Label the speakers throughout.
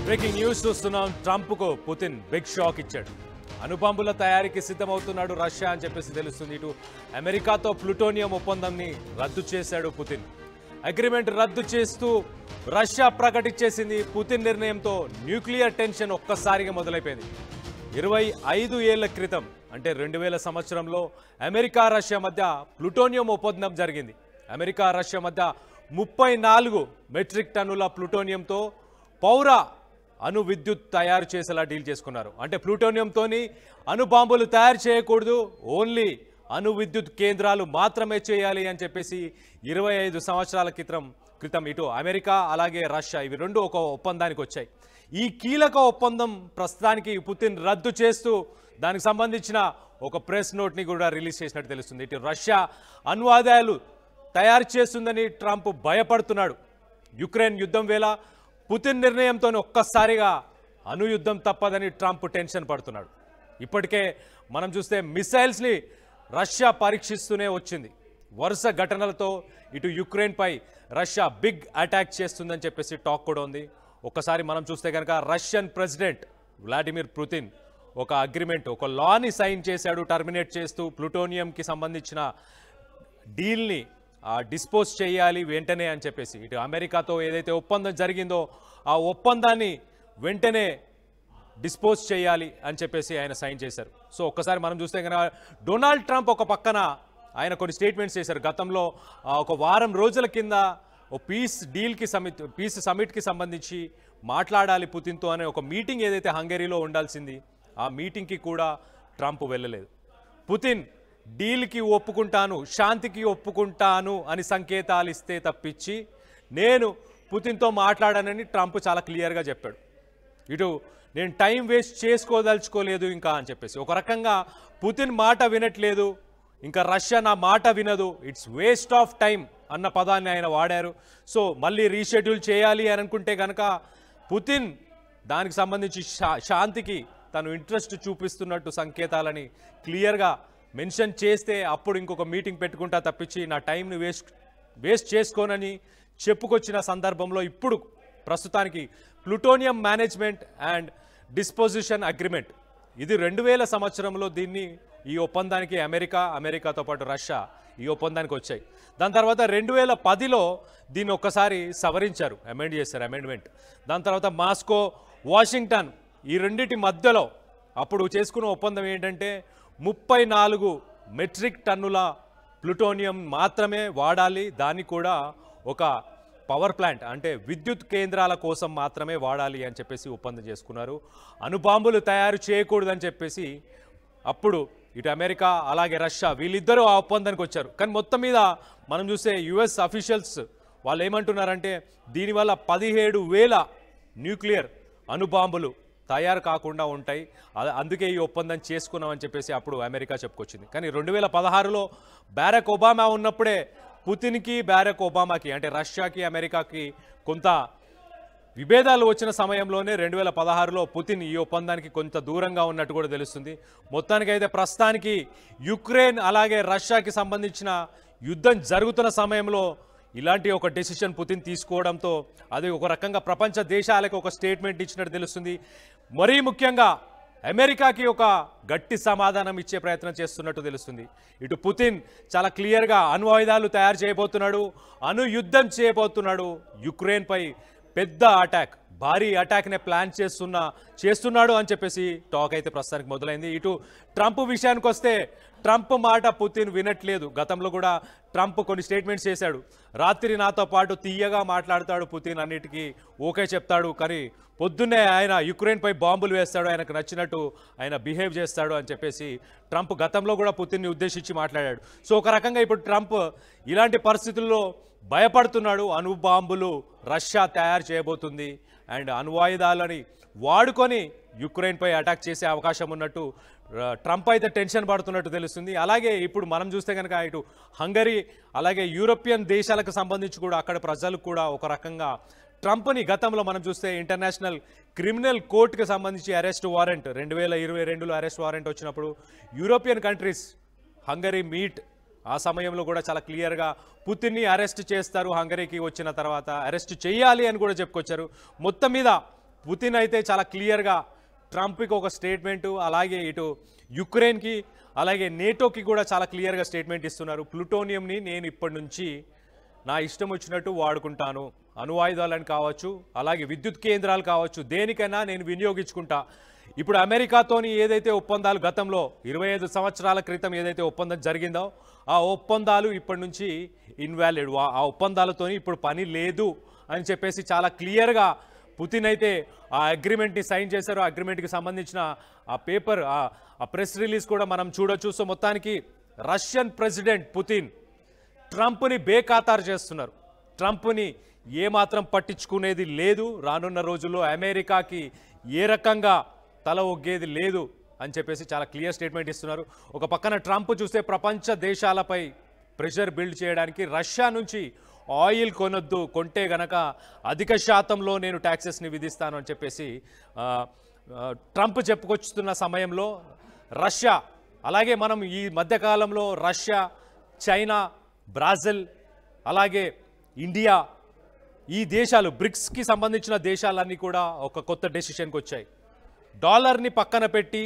Speaker 1: Breaking news చూస్తున్నాం. ట్రంప్కు Putin big shock ఇచ్చాడు. అణుబాంబుల తయారీకి సిద్ధమవుతున్నాడు రష్యా అని చెప్పేసి తెలుస్తుంది. ఇటు అమెరికాతో ప్లూటోనియం ఒప్పందాన్ని రద్దు చేశాడు పుతిన్. అగ్రిమెంట్ రద్దు చేస్తూ రష్యా ప్రకటించేసింది. పుతిన్ నిర్ణయంతో న్యూక్లియర్ టెన్షన్ ఒక్కసారిగా మొదలైపోయింది. 25 ఏళ్ల క్రితం అంటే 2000 సంవత్సరంలో అమెరికా రష్యా మధ్య ప్లూటోనియం ఒప్పందం జరిగింది. అమెరికా రష్యా మధ్య 34 మెట్రిక్ టన్నుల ప్లూటోనియంతో పౌర అణు విద్యుత్ తయారు చేసేలా డీల్ చేసుకున్నారు. అంటే ప్లూటోనియంతోని అణుబాంబులు తయారు చేయకూడదు, ఓన్లీ అణు విద్యుత్ కేంద్రాలు మాత్రమే చేయాలి అని చెప్పేసి 25 సంవత్సరాల క్రితం ఇటు అమెరికా అలాగే రష్యా ఇవి రెండు ఒక ఒప్పందానికి వచ్చాయి. ఈ కీలక ఒప్పందం ప్రస్తుతానికి పుతిన్ రద్దు చేస్తూ దానికి సంబంధించిన ఒక ప్రెస్ నోట్ని కూడా రిలీజ్ చేసినట్టు తెలుస్తుంది. ఇటు రష్యా అణు ఆయుధాలు తయారు చేస్తుందని ట్రంప్ భయపడుతున్నాడు. యుక్రెయిన్ యుద్ధం వేళ పుతిన్ నిర్ణయంతో ఒక్కసారిగా అణు యుద్ధం తప్పదని ట్రంప్ టెన్షన్ పడుతున్నాడు. ఇప్పటికే మనం చూస్తే మిసైల్స్ని రష్యా పరీక్షిస్తూనే వచ్చింది. వరుస ఘటనలతో ఇటు యుక్రెయిన్పై రష్యా బిగ్ అటాక్ చేస్తుందని చెప్పేసి టాక్ కూడా ఉంది. ఒక్కసారి మనం చూస్తే కనుక రష్యన్ ప్రెసిడెంట్ వ్లాడిమిర్ పుతిన్ ఒక అగ్రిమెంట్ ఒక లాని సైన్ చేశాడు, టర్మినేట్ చేస్తూ ప్లూటోనియంకి సంబంధించిన డీల్ని డిస్పోజ్ చేయాలి వెంటనే అని చెప్పేసి. ఇటు అమెరికాతో ఏదైతే ఒప్పందం జరిగిందో ఆ ఒప్పందాన్ని వెంటనే డిస్పోజ్ చేయాలి అని చెప్పేసి ఆయన సైన్ చేశారు. సో ఒక్కసారి మనం చూస్తే కనుక డొనాల్డ్ ట్రంప్ ఒక పక్కన ఆయన కొన్ని స్టేట్మెంట్స్ చేశారు. గతంలో ఒక వారం రోజుల కింద ఓ పీస్ సమిట్కి సంబంధించి మాట్లాడాలి పుతిన్తో అనే ఒక మీటింగ్ ఏదైతే హంగరీలో ఉండాల్సింది ఆ మీటింగ్కి కూడా ట్రంప్ వెళ్ళలేదు. పుతిన్ డీల్కి ఒప్పుకుంటాను, శాంతికి ఒప్పుకుంటాను అని సంకేతాలు ఇస్తే తప్పించి నేను పుతిన్తో మాట్లాడానని ట్రంప్ చాలా క్లియర్గా చెప్పాడు. ఇటు నేను టైం వేస్ట్ చేసుకోదలుచుకోలేదు ఇంకా అని చెప్పేసి ఒక రకంగా పుతిన్ మాట వినట్లేదు, ఇంకా రష్యా నా మాట వినదు, ఇట్స్ వేస్ట్ ఆఫ్ టైం అన్న పదాన్ని ఆయన వాడారు. సో మళ్ళీ రీషెడ్యూల్ చేయాలి అని అనుకుంటే కనుక పుతిన్ దానికి సంబంధించి శాంతికి తను ఇంట్రెస్ట్ చూపిస్తున్నట్టు సంకేతాలని క్లియర్గా మెన్షన్ చేస్తే అప్పుడు ఇంకొక మీటింగ్ పెట్టుకుంటా తప్పించి నా టైంని వేస్ట్ చేసుకోనని చెప్పుకొచ్చిన సందర్భంలో ఇప్పుడు ప్రస్తుతానికి plutonium management and disposition agreement ఇది 2000 సంవత్సరంలో ఈ ఒప్పందానికి అమెరికాతో పాటు రష్యా ఈ ఒప్పందానికి వచ్చాయి. దాని తర్వాత 2010లో దీన్ని ఒక్కసారి సవరించారు, అమెండ్ చేశారు అమెండ్మెంట్. దాని తర్వాత మాస్కో, వాషింగ్టన్ ఈ రెండింటి మధ్యలో అప్పుడు చేసుకున్న ఒప్పందం ఏంటంటే 34 మెట్రిక్ టన్నుల ప్లూటోనియం మాత్రమే వాడాలి, దాన్ని కూడా ఒక పవర్ ప్లాంట్ అంటే విద్యుత్ కేంద్రాల కోసం మాత్రమే వాడాలి అని చెప్పేసి ఒప్పందం చేసుకున్నారు. అణుబాంబులు తయారు చేయకూడదని చెప్పేసి అప్పుడు ఇటు అమెరికా అలాగే రష్యా వీళ్ళిద్దరూ ఆ ఒప్పందానికి వచ్చారు. కానీ మొత్తం మీద మనం చూస్తే యుఎస్ అఫీషియల్స్ వాళ్ళు ఏమంటున్నారంటే దీనివల్ల 17,000 న్యూక్లియర్ అణుబాంబులు తయారు కాకుండా ఉంటాయి, అందుకే ఈ ఒప్పందం చేసుకున్నామని చెప్పేసి అప్పుడు అమెరికా చెప్పుకొచ్చింది. కానీ 2016లో బారాక్ ఒబామా ఉన్నప్పుడే పుతిన్కి బారాక్ ఒబామాకి అంటే రష్యాకి అమెరికాకి కొంత విభేదాలు వచ్చిన సమయంలోనే 2016లో పుతిన్ ఈ ఒప్పందానికి కొంత దూరంగా ఉన్నట్టు కూడా తెలుస్తుంది. మొత్తానికైతే ప్రస్తుతానికి యుక్రెయిన్ అలాగే రష్యాకి సంబంధించిన యుద్ధం జరుగుతున్న సమయంలో ఇలాంటి ఒక డెసిషన్ పుతిన్ తీసుకోవడంతో అది ఒక రకంగా ప్రపంచ దేశాలకు ఒక స్టేట్మెంట్ ఇచ్చినట్టు తెలుస్తుంది. మరీ ముఖ్యంగా అమెరికాకి ఒక గట్టి సమాధానం ఇచ్చే ప్రయత్నం చేస్తున్నట్టు తెలుస్తుంది. ఇటు పుతిన్ చాలా క్లియర్గా అణు ఆయుధాలు తయారు చేయబోతున్నాడు, అణు యుద్ధం చేయబోతున్నాడు, యుక్రెయిన్పై పెద్ద అటాక్ భారీ అటాక్నే ప్లాన్ చేస్తున్నాడు అని చెప్పేసి టాక్ అయితే ప్రస్తుతానికి మొదలైంది. ఇటు ట్రంప్ విషయానికి వస్తే ట్రంప్ మాట పుతిన్ వినట్లేదు. గతంలో కూడా ట్రంప్ కొన్ని స్టేట్మెంట్స్ చేశాడు. రాత్రి నాతో పాటు తీయగా మాట్లాడతాడు పుతిన్, అన్నిటికీ ఓకే చెప్తాడు, కానీ పొద్దున్నే ఆయన యుక్రెయిన్పై బాంబులు వేస్తాడు, ఆయనకు నచ్చినట్టు ఆయన బిహేవ్ చేస్తాడు అని చెప్పేసి ట్రంప్ గతంలో కూడా పుతిన్ని ఉద్దేశించి మాట్లాడాడు. సో ఒక రకంగా ఇప్పుడు ట్రంప్ ఇలాంటి పరిస్థితుల్లో భయపడుతున్నాడు. అణు బాంబులు రష్యా తయారు చేయబోతుంది అండ్ అణ్వాయుధాలని వాడుకొని యుక్రెయిన్పై అటాక్ చేసే అవకాశం ఉన్నట్టు ట్రంప్ అయితే టెన్షన్ పడుతున్నట్టు తెలుస్తుంది. అలాగే ఇప్పుడు మనం చూస్తే కనుక ఇటు హంగరీ అలాగే యూరోపియన్ దేశాలకు సంబంధించి కూడా అక్కడ ప్రజలకు కూడా ఒక రకంగా ట్రంప్ని గతంలో మనం చూస్తే ఇంటర్నేషనల్ క్రిమినల్ కోర్టుకి సంబంధించి అరెస్ట్ వారెంట్ 2022లో అరెస్ట్ వారెంట్ వచ్చినప్పుడు యూరోపియన్ కంట్రీస్ హంగరీ మీట్ ఆ సమయంలో కూడా చాలా క్లియర్గా పుతిన్ని అరెస్ట్ చేస్తారు, హంగరీకి వచ్చిన తర్వాత అరెస్ట్ చేయాలి అని కూడా చెప్పుకొచ్చారు. మొత్తం మీద పుతిన్ అయితే చాలా క్లియర్గా ట్రంప్కి ఒక స్టేట్మెంటు, అలాగే ఇటు యుక్రెయిన్కి అలాగే నేటోకి కూడా చాలా క్లియర్గా స్టేట్మెంట్ ఇస్తున్నారు. ప్లూటోనియంని నేను ఇప్పటి నుంచి నా ఇష్టం వచ్చినట్టు వాడుకుంటాను, అణువాయుధాలను కావచ్చు అలాగే విద్యుత్ కేంద్రాలు కావచ్చు దేనికైనా నేను వినియోగించుకుంటా. ఇప్పుడు అమెరికాతోని ఏదైతే ఒప్పందాలు గతంలో 25 సంవత్సరాల క్రితం ఏదైతే ఒప్పందం జరిగిందో ఆ ఒప్పందాలు ఇప్పటి నుంచి ఇన్వాలిడ్, ఆ ఒప్పందాలతోని ఇప్పుడు పని లేదు అని చెప్పేసి చాలా క్లియర్గా పుతిన్ అయితే ఆ అగ్రిమెంట్ని సైన్ చేశారు. ఆ అగ్రిమెంట్కి సంబంధించిన ఆ పేపర్, ఆ ప్రెస్ రిలీజ్ కూడా మనం చూడొచ్చు. సో మొత్తానికి రష్యన్ ప్రెసిడెంట్ పుతిన్ ట్రంప్ని బేఖాతారు చేస్తున్నారు. ట్రంప్ని ఏమాత్రం పట్టించుకునేది లేదు. రానున్న రోజుల్లో అమెరికాకి ఏ రకంగా తల ఒగ్గేది లేదు అని చెప్పేసి చాలా క్లియర్ స్టేట్మెంట్ ఇస్తున్నారు. ఒక పక్కన ట్రంప్ చూస్తే ప్రపంచ దేశాలపై ప్రెషర్ బిల్డ్ చేయడానికి రష్యా నుంచి ఆయిల్ కొనొద్దు, కొంటే గనక అధిక శాతంలో నేను ట్యాక్సెస్ని విధిస్తాను అని చెప్పేసి ట్రంప్ చెప్పుకొచ్చుతున్న సమయంలో రష్యా, అలాగే మనం ఈ మధ్యకాలంలో రష్యా, చైనా, బ్రాజిల్ అలాగే ఇండియా, ఈ దేశాలు బ్రిక్స్కి సంబంధించిన దేశాలన్నీ కూడా ఒక కొత్త డెసిషన్కి వచ్చాయి. డాలర్ని పక్కన పెట్టి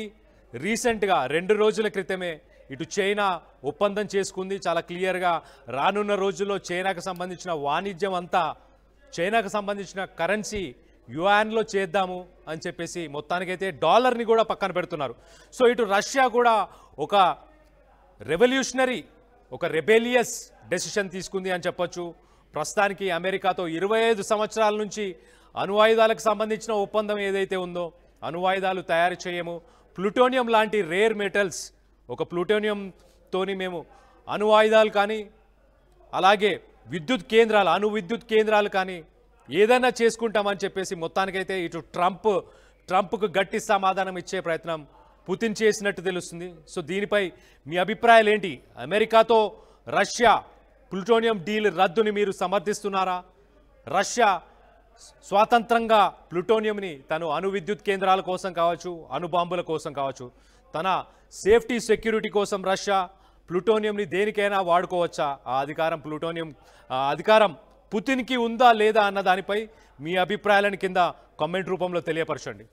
Speaker 1: రీసెంట్గా 2 రోజుల క్రితమే ఇటు చైనా ఒప్పందం చేసుకుంది. చాలా క్లియర్గా రానున్న రోజుల్లో చైనాకు సంబంధించిన వాణిజ్యం అంతా చైనాకు సంబంధించిన కరెన్సీ యువాన్లో చేద్దాము అని చెప్పేసి మొత్తానికైతే డాలర్ని కూడా పక్కన పెడుతున్నారు. సో ఇటు రష్యా కూడా ఒక రెవల్యూషనరీ, ఒక రెబెలియస్ డెసిషన్ తీసుకుంది అని చెప్పొచ్చు. ప్రస్తుతానికి అమెరికాతో 25 సంవత్సరాల నుంచి అణువాయుధాలకు సంబంధించిన ఒప్పందం ఏదైతే ఉందో, అణువాయుధాలు తయారు చేయము, ప్లూటోనియం లాంటి రేర్ మెటల్స్, ఒక ప్లూటోనియంతోని మేము అణువాయుధాలు కానీ అలాగే విద్యుత్ కేంద్రాలు, అణు విద్యుత్ కేంద్రాలు కానీ ఏదైనా చేసుకుంటామని చెప్పేసి మొత్తానికైతే ఇటు ట్రంప్కు గట్టి సమాధానం ఇచ్చే ప్రయత్నం పుతిన్ చేసినట్టు తెలుస్తుంది. సో దీనిపై మీ అభిప్రాయాలు ఏంటి? అమెరికాతో రష్యా ప్లూటోనియం డీల్ రద్దుని మీరు సమర్థిస్తున్నారా? రష్యా స్వాతంత్రంగా ప్లూటోనియంని తను అణు విద్యుత్ కేంద్రాల కోసం కావచ్చు, అణుబాంబుల కోసం కావచ్చు, తన సేఫ్టీ సెక్యూరిటీ కోసం రష్యా ప్లూటోనియంని దేనికైనా వాడుకోవచ్చా? ఆ అధికారం పుతిన్కి ఉందా లేదా అన్న దానిపై మీ అభిప్రాయాలను కింద కామెంట్ రూపంలో తెలియపరచండి.